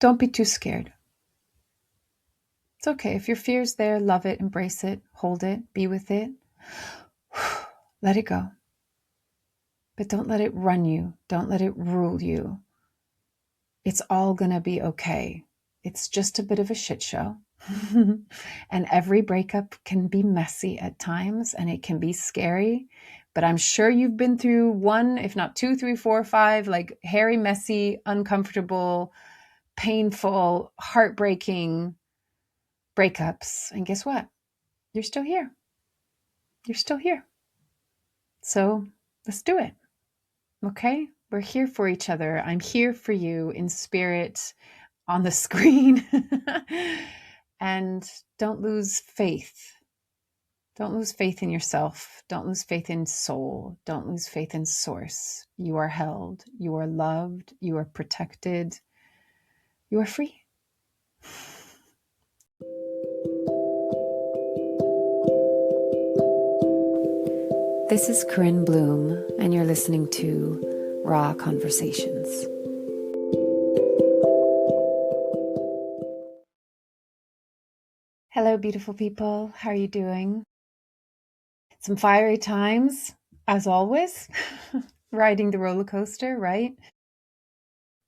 Don't be too scared. It's okay. If your fear's there, love it, embrace it, hold it, be with it. Let it go. But don't let it run you. Don't let it rule you. It's all going to be okay. It's just a bit of a shit show. And every breakup can be messy at times and it can be scary. But I'm sure you've been through one, if not two, three, four, five, like hairy, messy, uncomfortable, painful, heartbreaking breakups. And guess what? You're still here. You're still here. So let's do it. Okay? We're here for each other. I'm here for you in spirit, on the screen. And don't lose faith. Don't lose faith in yourself. Don't lose faith in soul. Don't lose faith in source. You are held. You are loved. You are protected. You are free. This is Corinne Bloom, and you're listening to Raw Conversations. Hello, beautiful people. How are you doing? Some fiery times, as always, riding the roller coaster, right?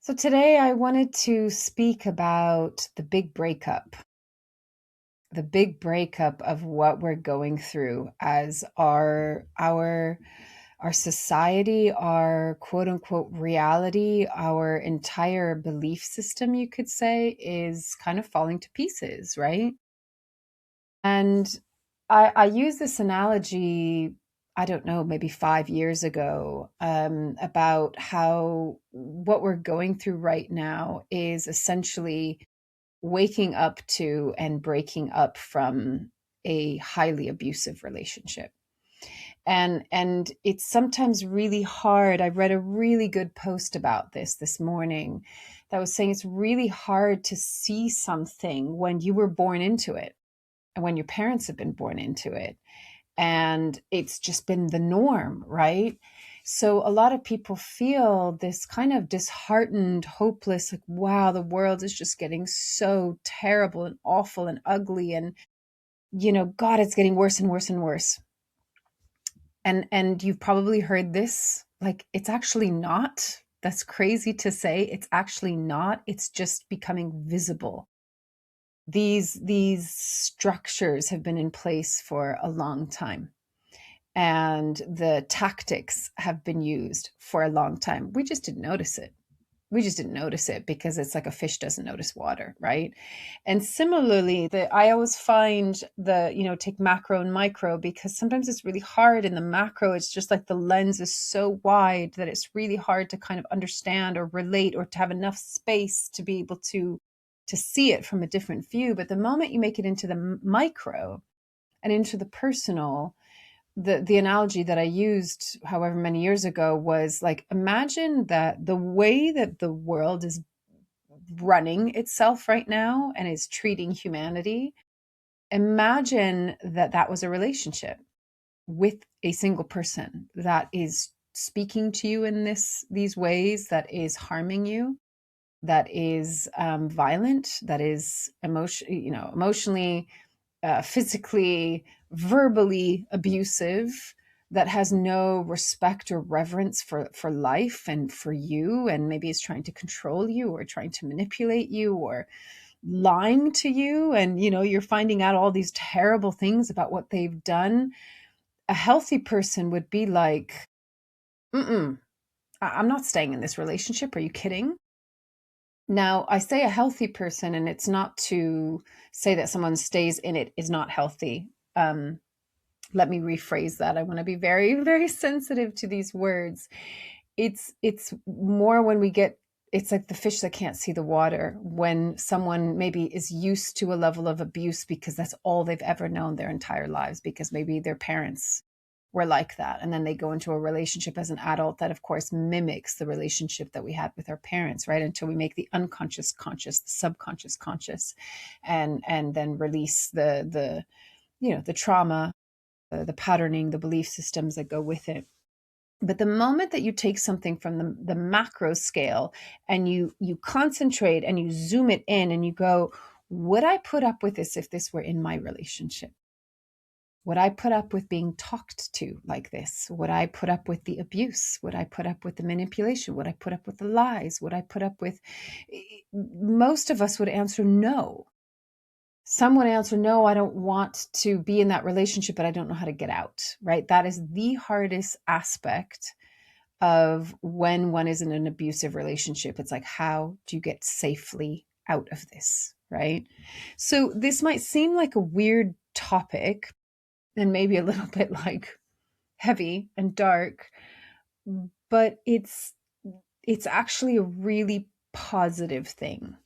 So today I wanted to speak about the big breakup of what we're going through as our society, our quote unquote reality, our entire belief system, you could say, is kind of falling to pieces, right? And I use this analogy, I don't know, maybe 5 years ago, about how what we're going through right now is essentially waking up to and breaking up from a highly abusive relationship. And it's sometimes really hard. I read a really good post about this morning that was saying it's really hard to see something when you were born into it and when your parents have been born into it. And it's just been the norm, right? So a lot of people feel this kind of disheartened, hopeless, like, wow, the world is just getting so terrible and awful and ugly. And, God, it's getting worse and worse and worse. And you've probably heard this, like, it's actually not. That's crazy to say. It's actually not. It's just becoming visible. These structures have been in place for a long time, and the tactics have been used for a long time. We just didn't notice it. We just didn't notice it because it's like a fish doesn't notice water, right? And similarly, I always find take macro and micro, because sometimes it's really hard in the macro. It's just like the lens is so wide that it's really hard to kind of understand or relate, or to have enough space to be able to see it from a different view. But the moment you make it into the micro and into the personal, the analogy that I used however many years ago was like, imagine that the way that the world is running itself right now and is treating humanity, imagine that that was a relationship with a single person that is speaking to you in these ways, that is harming you, that is violent, that is emotionally, physically, verbally abusive, that has no respect or reverence for life and for you, and maybe is trying to control you or trying to manipulate you or lying to you, and you're finding out all these terrible things about what they've done. A healthy person would be like, I'm not staying in this relationship. Are you kidding? Now, I say a healthy person, and it's not to say that someone stays in it is not healthy. Let me rephrase that. I want to be very, very sensitive to these words. It's more when we get, it's like the fish that can't see the water, when someone maybe is used to a level of abuse because that's all they've ever known their entire lives, because maybe their parents were like that. And then they go into a relationship as an adult that, of course, mimics the relationship that we had with our parents, right? Until we make the unconscious conscious, the subconscious conscious, and then release the trauma, the patterning, the belief systems that go with it. But the moment that you take something from the macro scale and you concentrate and you zoom it in and you go, would I put up with this if this were in my relationship? Would I put up with being talked to like this? Would I put up with the abuse? Would I put up with the manipulation? Would I put up with the lies? Would I put up with... Most of us would answer no. Some would answer, no, I don't want to be in that relationship, but I don't know how to get out, right? That is the hardest aspect of when one is in an abusive relationship. It's like, how do you get safely out of this, right? So this might seem like a weird topic and maybe a little bit like heavy and dark, but it's actually a really positive thing,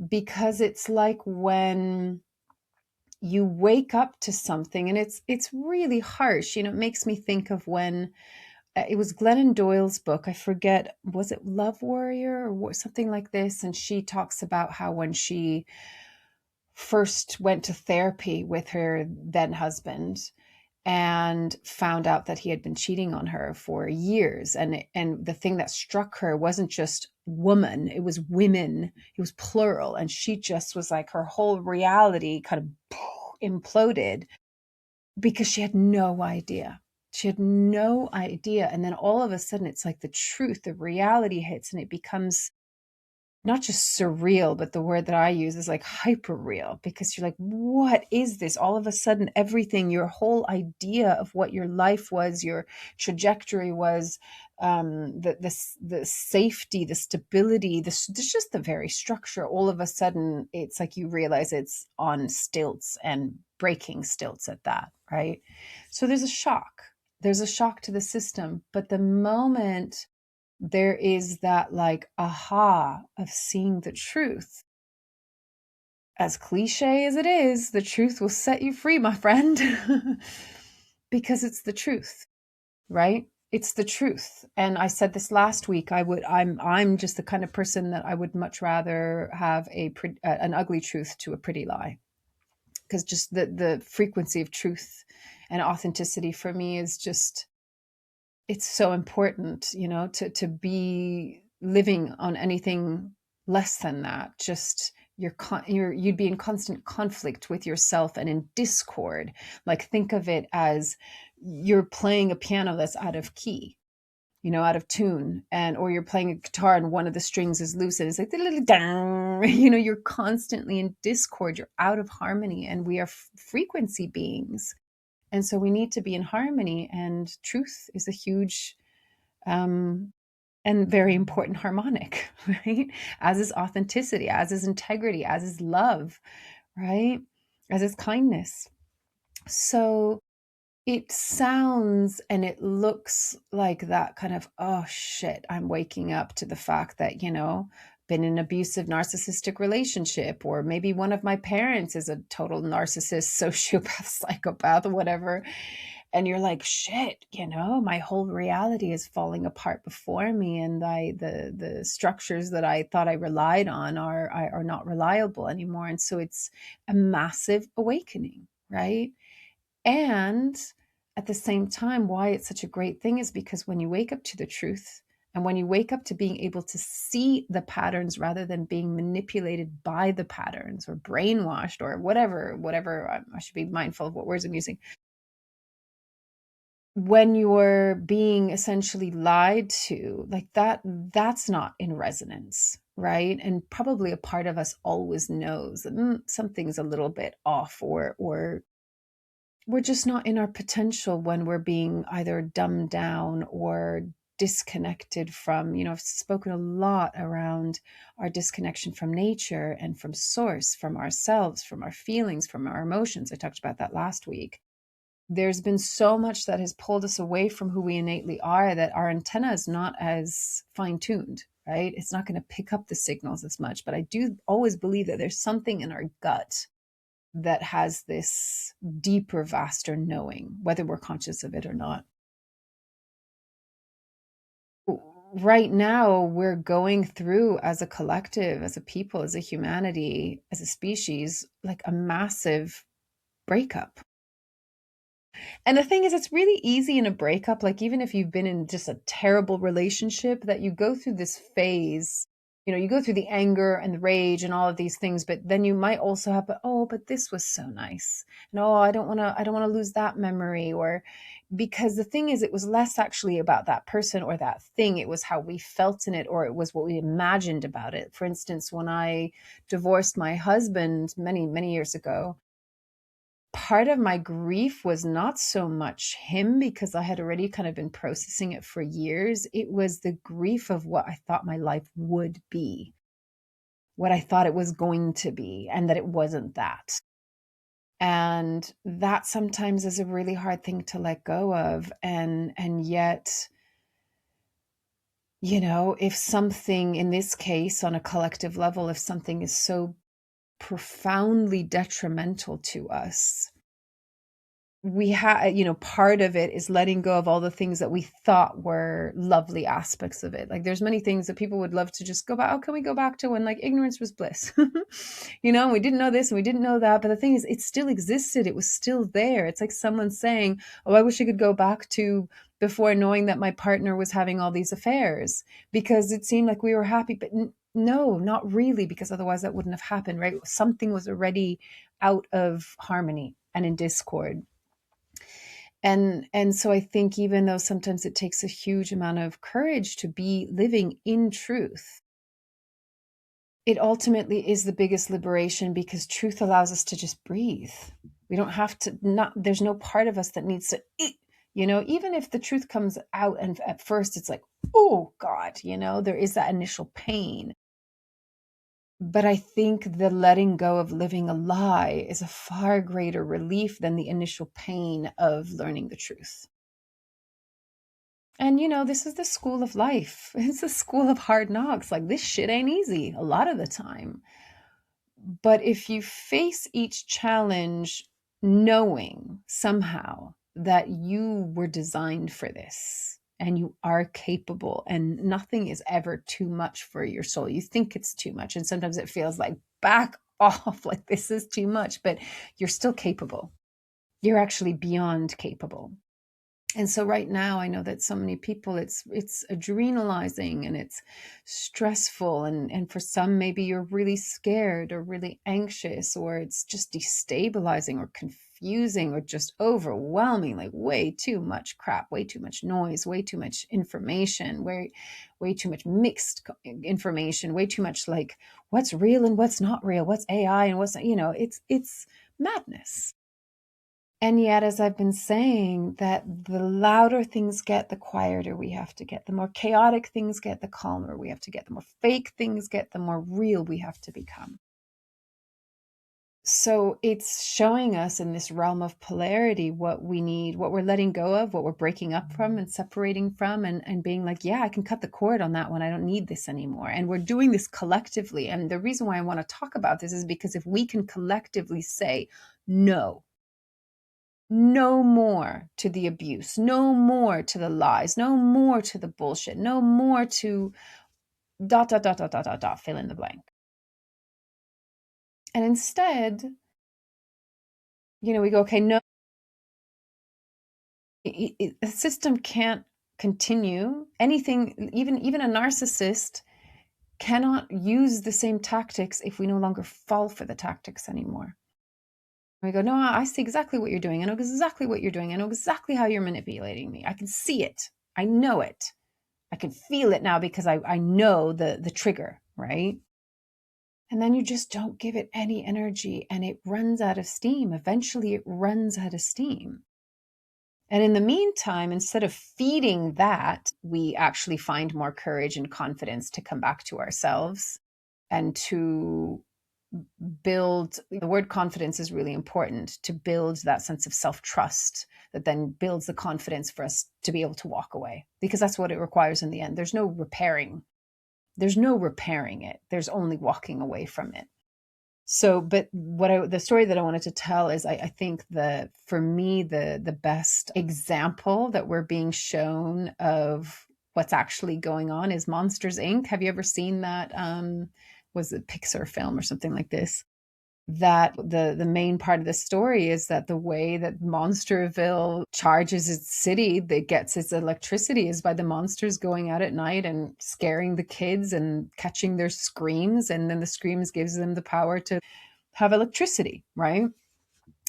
because it's like when you wake up to something and it's really harsh. It makes me think of when it was Glennon Doyle's book. I forget, was it Love Warrior or something like this? And she talks about how when she first went to therapy with her then husband and found out that he had been cheating on her for years, and the thing that struck her wasn't just woman, it was women, it was plural, and she just was like, her whole reality kind of imploded because she had no idea. She had no idea. And then all of a sudden, it's like the truth, the reality hits, and it becomes not just surreal, but the word that I use is like hyper real, because you're like, what is this? All of a sudden, everything, your whole idea of what your life was, your trajectory was, the safety, the stability, just the very structure. All of a sudden, it's like you realize it's on stilts and breaking stilts at that, right? So there's a shock. There's a shock to the system. But the moment there is that like aha of seeing the truth, as cliche as it is, the truth will set you free, my friend. Because it's the truth, right? It's the truth. And I said this last week, I'm just the kind of person that I would much rather have an ugly truth to a pretty lie, because just the frequency of truth and authenticity for me is just, it's so important, to be living on anything less than that. Just you'd be in constant conflict with yourself and in discord. Like, think of it as you're playing a piano that's out of key, out of tune, or you're playing a guitar and one of the strings is loose and it's like, you're constantly in discord, you're out of harmony, and we are frequency beings. And so we need to be in harmony, and truth is a huge and very important harmonic, right? As is authenticity, as is integrity, as is love, right? As is kindness. So it sounds and it looks like that kind of, oh shit, I'm waking up to the fact that, been in an abusive narcissistic relationship, or maybe one of my parents is a total narcissist, sociopath, psychopath, or whatever. And you're like, shit, my whole reality is falling apart before me, and the structures that I thought I relied on are not reliable anymore. And so it's a massive awakening, right? And at the same time, why it's such a great thing is because when you wake up to the truth, and when you wake up to being able to see the patterns rather than being manipulated by the patterns or brainwashed or whatever, I should be mindful of what words I'm using. When you're being essentially lied to like that, that's not in resonance, right? And probably a part of us always knows that something's a little bit off, or we're just not in our potential when we're being either dumbed down or disconnected from, I've spoken a lot around our disconnection from nature and from source, from ourselves, from our feelings, from our emotions. I talked about that last week. There's been so much that has pulled us away from who we innately are that our antenna is not as fine-tuned, right? It's not going to pick up the signals as much. But I do always believe that there's something in our gut that has this deeper, vaster knowing, whether we're conscious of it or not. Right now, we're going through, as a collective, as a people, as a humanity, as a species, like a massive breakup. And the thing is, it's really easy in a breakup, like even if you've been in just a terrible relationship, that you go through this phase. You go through the anger and the rage and all of these things, but then you might also have, but this was so nice. No, I don't want to lose that memory. Or because the thing is, it was less actually about that person or that thing. It was how we felt in it, or it was what we imagined about it. For instance, when I divorced my husband many, many years ago, part of my grief was not so much him, because I had already kind of been processing it for years. It was the grief of what I thought my life would be, what I thought it was going to be, and that it wasn't that. And that sometimes is a really hard thing to let go of. And yet, if something, in this case, on a collective level, if something is so profoundly detrimental to us, we have, part of it is letting go of all the things that we thought were lovely aspects of it. Like there's many things that people would love to just go back. Oh, can we go back to when like ignorance was bliss? And we didn't know this and we didn't know that. But the thing is, it still existed. It was still there. It's like someone saying, oh, I wish I could go back to before knowing that my partner was having all these affairs, because it seemed like we were happy. But no, not really, because otherwise that wouldn't have happened, right? Something was already out of harmony and in discord. And so I think, even though sometimes it takes a huge amount of courage to be living in truth, it ultimately is the biggest liberation, because truth allows us to just breathe. We don't have to, not, there's no part of us that needs to, even if the truth comes out and at first it's like, oh God, there is that initial pain. But I think the letting go of living a lie is a far greater relief than the initial pain of learning the truth. And this is the school of life. It's the school of hard knocks. Like, this shit ain't easy a lot of the time. But if you face each challenge knowing somehow that you were designed for this and you are capable, and nothing is ever too much for your soul. You think it's too much, and sometimes it feels like, back off, like this is too much, but you're still capable. You're actually beyond capable. And so right now, I know that so many people, it's adrenalizing and it's stressful. And for some, maybe you're really scared or really anxious, or it's just destabilizing or confusing or just overwhelming, like way too much crap, way too much noise, way too much information, way too much mixed information, way too much like what's real and what's not real, what's AI and what's, it's madness. And yet, as I've been saying, that the louder things get, the quieter we have to get. The more chaotic things get, the calmer we have to get. The more fake things get, the more real we have to become. So it's showing us in this realm of polarity what we need, what we're letting go of, what we're breaking up from and separating from, and being like, yeah, I can cut the cord on that one. I don't need this anymore. And we're doing this collectively. And the reason why I want to talk about this is because if we can collectively say, no more to the abuse, no more to the lies, no more to the bullshit, no more to dot, dot, dot, dot, dot, dot, dot, fill in the blank. And instead, we go, okay, no, the system can't continue. Anything, even a narcissist cannot use the same tactics if we no longer fall for the tactics anymore. We go, no, I see exactly what you're doing. I know exactly what you're doing. I know exactly how you're manipulating me. I can see it. I know it. I can feel it now because I know the trigger, right? And then you just don't give it any energy and it runs out of steam. Eventually it runs out of steam. And in the meantime, instead of feeding that, we actually find more courage and confidence to come back to ourselves and to build. The word confidence is really important, to build that sense of self-trust that then builds the confidence for us to be able to walk away, because that's what it requires in the end. There's no repairing it. There's only walking away from it. So, but the story that I wanted to tell is, I think for me, the best example that we're being shown of what's actually going on is Monsters Inc. Have you ever seen that? Was it Pixar film or something like this? that the main part of the story is that the way that Monsterville charges its city, that gets its electricity, is by the monsters going out at night and scaring the kids and catching their screams, and then the screams gives them the power to have electricity, right?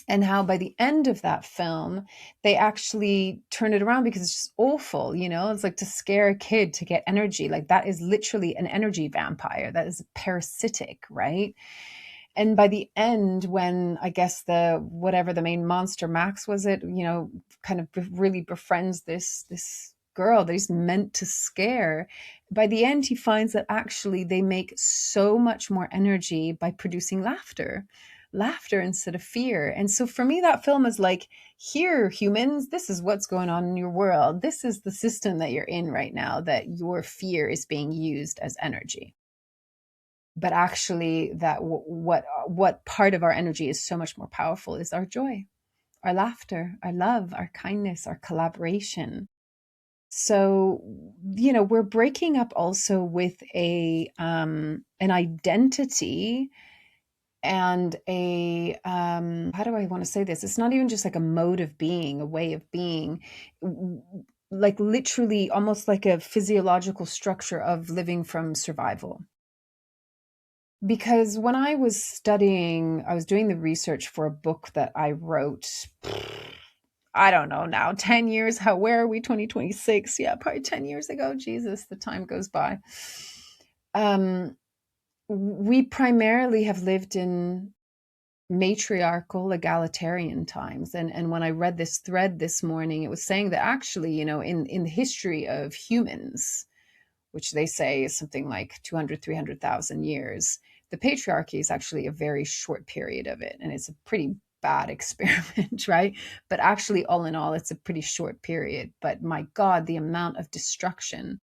And how by the end of that film they actually turn it around, because it's just awful, it's like to scare a kid to get energy, like that is literally an energy vampire, that is parasitic, right? And by the end, when I guess the main monster, Max was it, kind of really befriends this girl that he's meant to scare, by the end he finds that actually they make so much more energy by producing laughter instead of fear. And so for me, that film is like, here, humans, this is what's going on in your world. This is the system that you're in right now, that your fear is being used as energy. But actually, that what part of our energy is so much more powerful is our joy, our laughter, our love, our kindness, our collaboration. So, we're breaking up also with an identity and a how do I want to say this? It's not even just like a mode of being, a way of being, like literally almost like a physiological structure of living from survival. Because when I was studying, I was doing the research for a book that I wrote, I don't know now, 10 years. Where are we? 2026. Yeah, probably 10 years ago. Jesus, the time goes by. Um, we primarily have lived in matriarchal egalitarian times. And when I read this thread this morning, it was saying that actually, in the history of humans, which they say is something like 200, 300,000 years, the patriarchy is actually a very short period of it. And it's a pretty bad experiment, right? But actually, all in all, it's a pretty short period. But my God, the amount of destruction,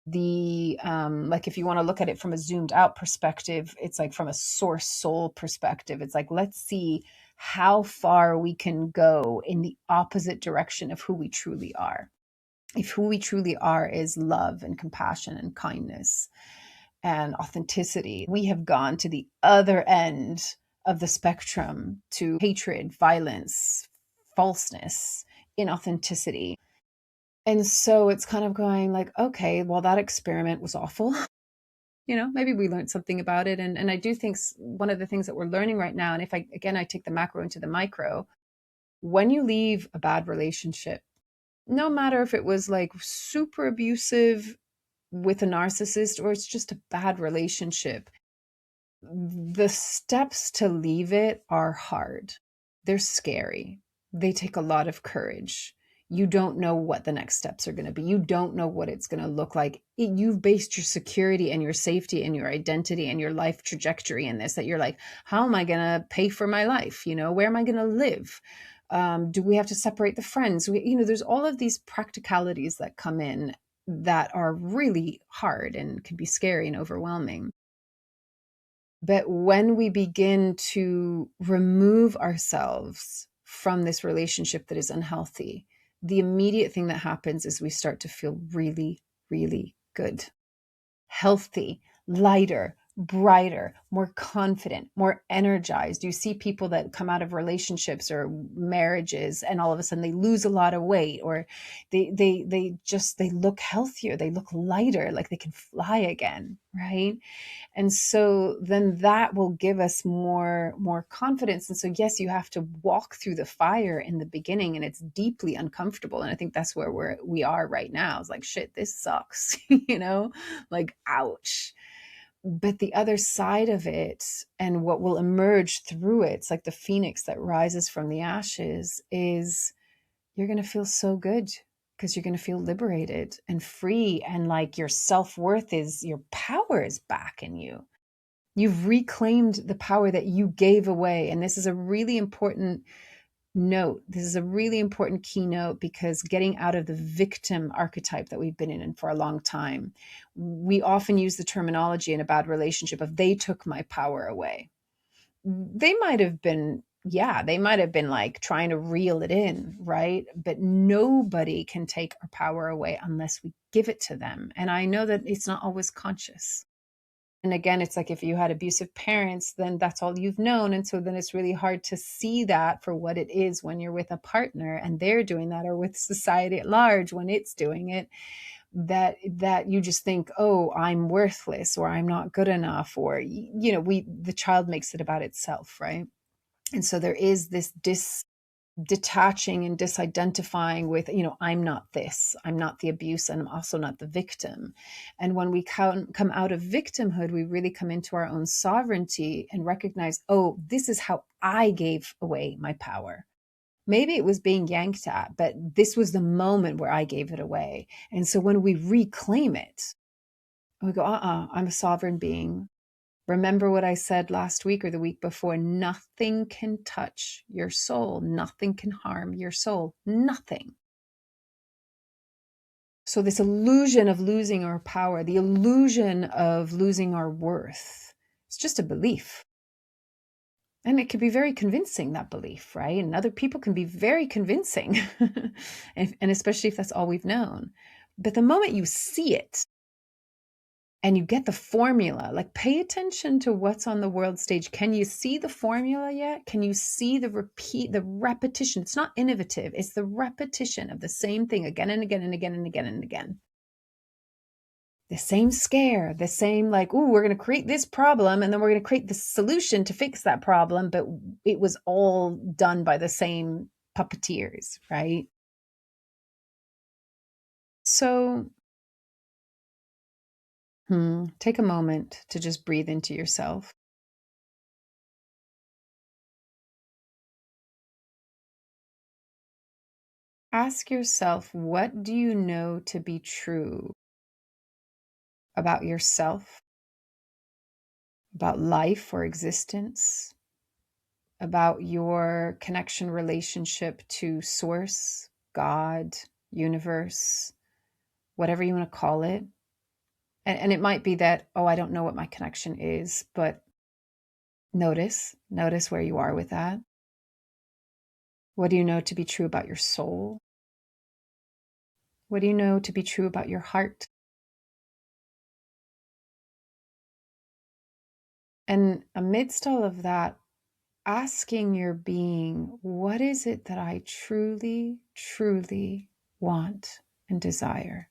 like if you want to look at it from a zoomed out perspective, it's like from a source soul perspective, it's like, let's see how far we can go in the opposite direction of who we truly are. If who we truly are is love and compassion and kindness and authenticity, we have gone to the other end of the spectrum, to hatred, violence, falseness, inauthenticity. And so it's kind of going like, okay, well, that experiment was awful. Maybe we learned something about it. And I do think one of the things that we're learning right now, and if I take the macro into the micro, when you leave a bad relationship, no matter if it was like super abusive with a narcissist or it's just a bad relationship, the steps to leave it are hard. They're scary. They take a lot of courage. You don't know what the next steps are going to be. You don't know what it's going to look like. You've based your security and your safety and your identity and your life trajectory in this, that you're like, how am I going to pay for my life? Where am I going to live? Do we have to separate the friends? There's all of these practicalities that come in that are really hard and can be scary and overwhelming. But when we begin to remove ourselves from this relationship that is unhealthy, the immediate thing that happens is we start to feel really, really good, healthy, lighter, brighter, more confident, more energized. You see people that come out of relationships or marriages and all of a sudden they lose a lot of weight, or they look healthier, they look lighter, like they can fly again, right? And so then that will give us more confidence. And so yes, you have to walk through the fire in the beginning, and it's deeply uncomfortable. And I think that's where we are right now. It's like, shit, this sucks, like, ouch. But the other side of it, and what will emerge through it, it's like the phoenix that rises from the ashes, is you're going to feel so good, because you're going to feel liberated and free, and like your self-worth is, your power is back in you. You've reclaimed the power that you gave away. And this is a really important note. This is a really important keynote, because getting out of the victim archetype that we've been in for a long time, we often use the terminology in a bad relationship of, they took my power away. They might have been, yeah, they might have been like trying to reel it in, right? But nobody can take our power away unless we give it to them. And I know that it's not always conscious. And again, it's like if you had abusive parents, then that's all you've known. And so then it's really hard to see that for what it is when you're with a partner and they're doing that, or with society at large when it's doing it, that you just think, oh, I'm worthless, or I'm not good enough, or, the child makes it about itself, right? And so there is this detaching and disidentifying with, I'm not this, I'm not the abuse, and I'm also not the victim. And when we come out of victimhood, we really come into our own sovereignty and recognize, oh, this is how I gave away my power. Maybe it was being yanked at, but this was the moment where I gave it away. And so when we reclaim it, we go, I'm a sovereign being. Remember what I said last week or the week before, nothing can touch your soul. Nothing can harm your soul. Nothing. So this illusion of losing our power, the illusion of losing our worth, it's just a belief. And it can be very convincing, that belief, right? And other people can be very convincing, and especially if that's all we've known. But the moment you see it, and you get the formula, like pay attention to what's on the world stage. Can you see the formula yet? Can you see the repetition? It's not innovative. It's the repetition of the same thing again and again and again and again and again. The same scare, the same like, ooh, we're going to create this problem and then we're going to create the solution to fix that problem. But it was all done by the same puppeteers, right? So take a moment to just breathe into yourself. Ask yourself, what do you know to be true about yourself, about life or existence, about your connection relationship to source, God, universe, whatever you want to call it. And it might be that, oh, I don't know what my connection is, but notice where you are with that. What do you know to be true about your soul? What do you know to be true about your heart? And amidst all of that, asking your being, what is it that I truly, truly want and desire?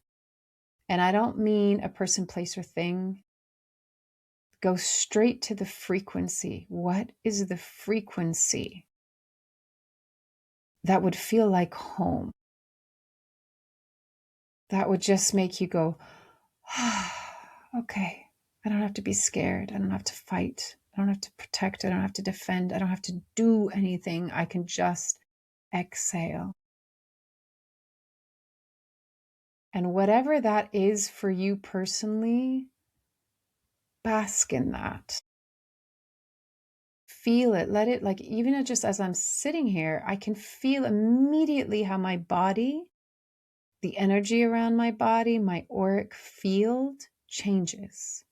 And I don't mean a person, place, or thing. Go straight to the frequency. What is the frequency that would feel like home? That would just make you go, okay, I don't have to be scared. I don't have to fight. I don't have to protect. I don't have to defend. I don't have to do anything. I can just exhale. And whatever that is for you personally, bask in that. Feel it. Let it, like, even just as I'm sitting here, I can feel immediately how my body, the energy around my body, my auric field changes.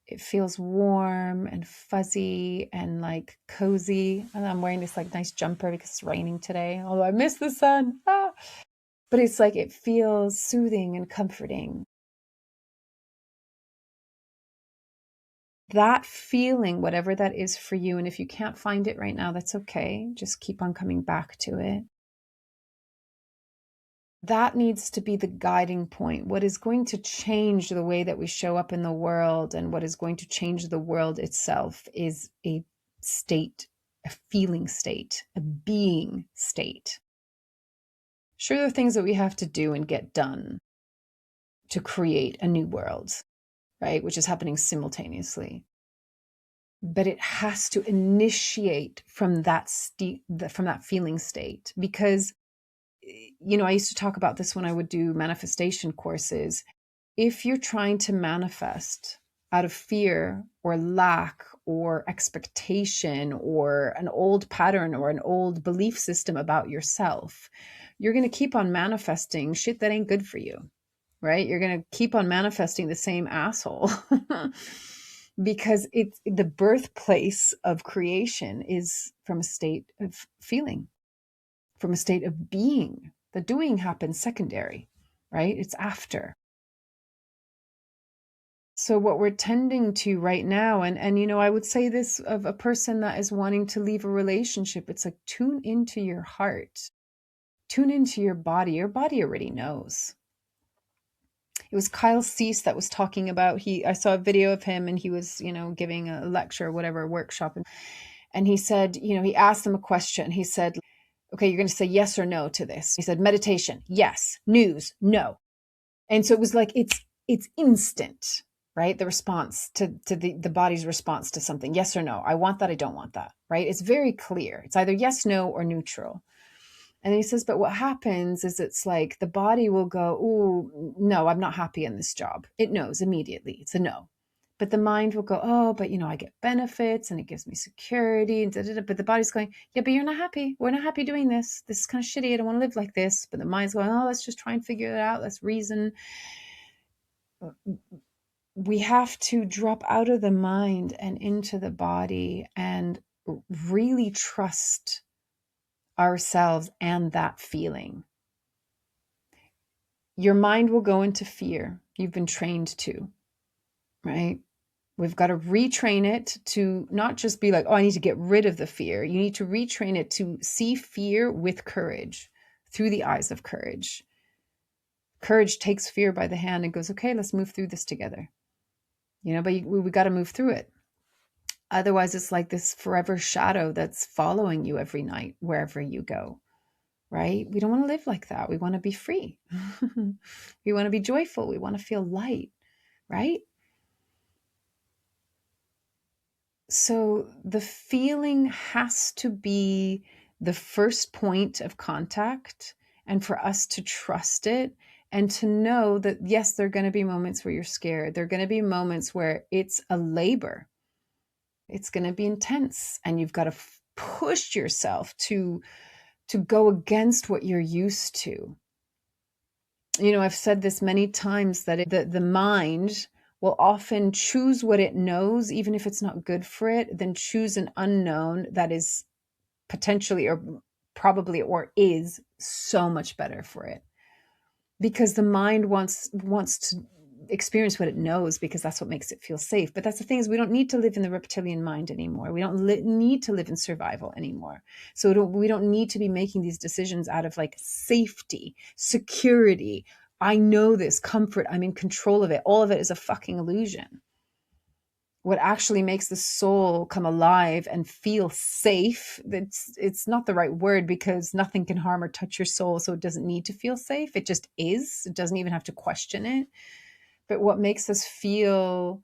It feels warm and fuzzy and like cozy. And I'm wearing this like nice jumper because it's raining today, although I miss the sun. But it's like it feels soothing and comforting. That feeling, whatever that is for you, and if you can't find it right now, that's okay. Just keep on coming back to it. That needs to be the guiding point. What is going to change the way that we show up in the world and what is going to change the world itself is a state, a feeling state, a being state. Sure, there are things that we have to do and get done to create a new world, right? Which is happening simultaneously. But it has to initiate from that from that feeling state, because I used to talk about this when I would do manifestation courses. If you're trying to manifest out of fear or lack or expectation or an old pattern or an old belief system about yourself, you're going to keep on manifesting shit that ain't good for you, right? You're going to keep on manifesting the same asshole because it's the birthplace of creation is from a state of feeling, from a state of being. The doing happens secondary, right? It's after. So what we're tending to right now, and you know, I would say this of a person that is wanting to leave a relationship, it's like, tune into your heart, tune into your body. Your body already knows. It was Kyle Cease that was talking about, I saw a video of him and he was, you know, giving a lecture or whatever, a workshop. And he said, you know, he asked them a question. He said, okay, you're going to say yes or no to this. He said, meditation, yes. News, no. And so it was like, it's instant, right? The response to the body's response to something, yes or no. I want that. I don't want that, right? It's very clear. It's either yes, no, or neutral. And he says, but what happens is it's like the body will go, oh, no, I'm not happy in this job. It knows immediately. It's a no. But the mind will go, oh, but you know, I get benefits and it gives me security. And But the body's going, yeah, but you're not happy. We're not happy doing this. This is kind of shitty. I don't want to live like this. But the mind's going, oh, let's just try and figure it out. Let's reason. We have to drop out of the mind and into the body and really trust ourselves and that feeling. Your mind will go into fear. You've been trained to, right? We've got to retrain it to not just be like, oh, I need to get rid of the fear. You need to retrain it to see fear with courage, through the eyes of courage. Courage takes fear by the hand and goes, okay, let's move through this together. You know, but we got to move through it. Otherwise, it's like this forever shadow that's following you every night, wherever you go, right? We don't want to live like that. We want to be free. We want to be joyful. We want to feel light, right? So the feeling has to be the first point of contact, and for us to trust it and to know that, yes, there are going to be moments where you're scared. There are going to be moments where it's a labor. It's going to be intense, and you've got to push yourself to go against what you're used to. You know, I've said this many times that the mind will often choose what it knows, even if it's not good for it, then choose an unknown that is potentially or probably or is so much better for it. Because the mind wants to experience what it knows, because that's what makes it feel safe. But that's the thing, is we don't need to live in the reptilian mind anymore. We don't need to live in survival anymore. So we don't need to be making these decisions out of like safety, security. I know this, comfort, I'm in control of it. All of it is a fucking illusion. What actually makes the soul come alive and feel safe, it's not the right word, because nothing can harm or touch your soul, so it doesn't need to feel safe. It just is. It doesn't even have to question it. But what makes us feel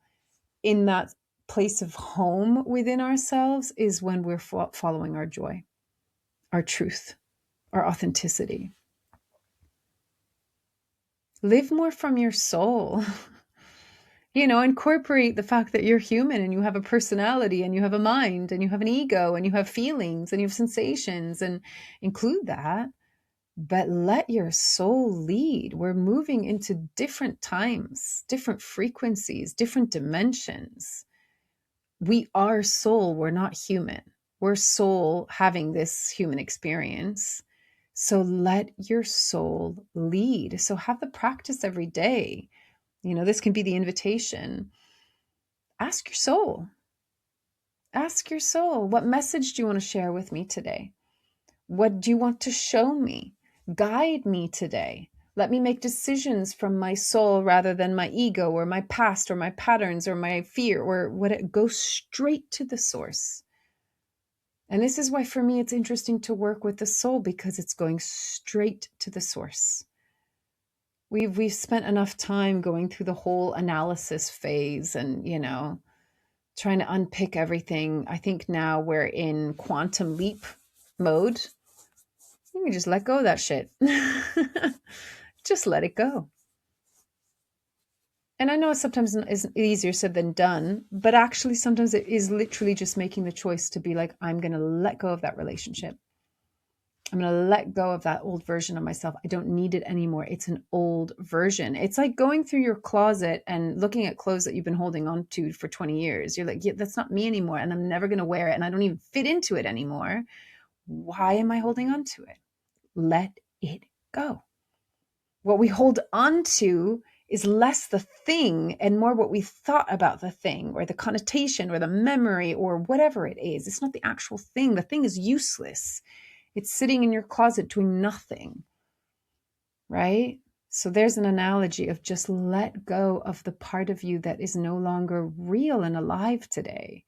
in that place of home within ourselves is when we're following our joy, our truth, our authenticity. Live more from your soul. You know, incorporate the fact that you're human and you have a personality and you have a mind and you have an ego and you have feelings and you have sensations, and include that. But let your soul lead. We're moving into different times, different frequencies, different dimensions. We are soul. We're not human. We're soul having this human experience. So let your soul lead. So have the practice every day. You know, this can be the invitation. Ask your soul. Ask your soul, what message do you want to share with me today? What do you want to show me? Guide me today. Let me make decisions from my soul rather than my ego or my past or my patterns or my fear or what. It goes straight to the source. And this is why for me it's interesting to work with the soul, because it's going straight to the source. We've spent enough time going through the whole analysis phase and, you know, trying to unpick everything. I think now we're in quantum leap mode. You can just let go of that shit. Just let it go. And I know sometimes it's easier said than done, but actually sometimes it is literally just making the choice to be like, I'm going to let go of that relationship. I'm going to let go of that old version of myself. I don't need it anymore. It's an old version. It's like going through your closet and looking at clothes that you've been holding on to for 20 years. You're like, yeah, that's not me anymore. And I'm never going to wear it. And I don't even fit into it anymore. Why am I holding on to it? Let it go. What we hold on to is less the thing and more what we thought about the thing, or the connotation or the memory or whatever it is. It's not the actual thing. The thing is useless. It's sitting in your closet doing nothing, right? So there's an analogy of just let go of the part of you that is no longer real and alive today,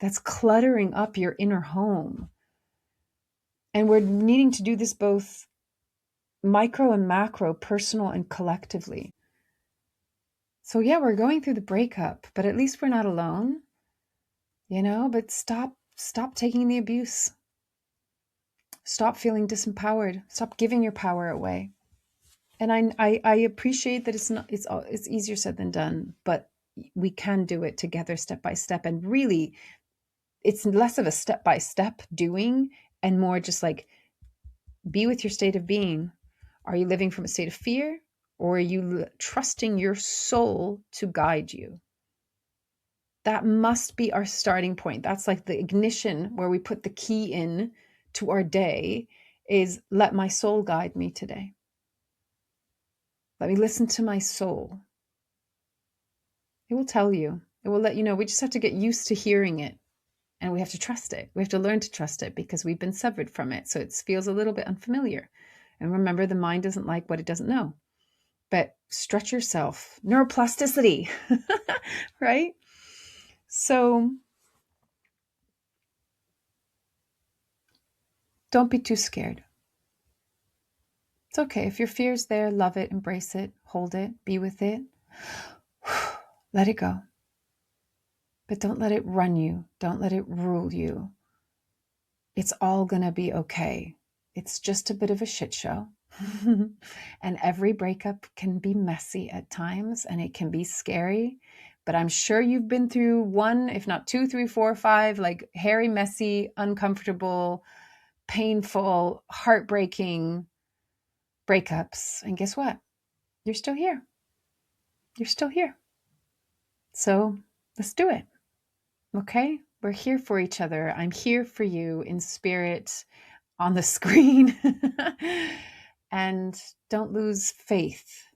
that's cluttering up your inner home. And we're needing to do this both micro and macro, personal and collectively. So yeah, we're going through the breakup, but at least we're not alone, but stop taking the abuse. Stop feeling disempowered. Stop giving your power away. And I appreciate that it's easier said than done, but we can do it together step by step. And really, it's less of a step by step doing and more just like, be with your state of being. Are you living from a state of fear, or are you trusting your soul to guide you? That must be our starting point. That's like the ignition where we put the key in to our day, is let my soul guide me today. Let me listen to my soul. It will tell you. It will let you know. We just have to get used to hearing it. And we have to trust it. We have to learn to trust it because we've been severed from it. So it feels a little bit unfamiliar. And remember, the mind doesn't like what it doesn't know. But stretch yourself. Neuroplasticity, right? So don't be too scared. It's okay. If your fear's there, love it, embrace it, hold it, be with it. Let it go. But don't let it run you. Don't let it rule you. It's all going to be okay. It's just a bit of a shit show. And every breakup can be messy at times, and it can be scary. But I'm sure you've been through one, if not two, three, four, five, like hairy, messy, uncomfortable, painful, heartbreaking breakups. And guess what? You're still here. You're still here. So let's do it. Okay? We're here for each other. I'm here for you in spirit, on the screen. And don't lose faith.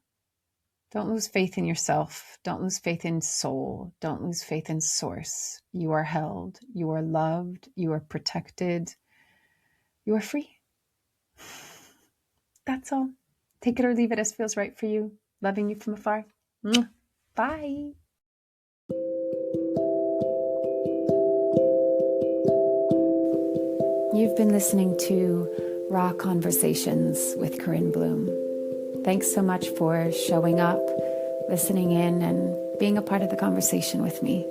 Don't lose faith in yourself. Don't lose faith in soul. Don't lose faith in source. You are held. You are loved. You are protected. You are free. That's all. Take it or leave it as feels right for you. Loving you from afar. Bye. You've been listening to Raw Conversations with Corinne Bloom. Thanks so much for showing up, listening in, and being a part of the conversation with me.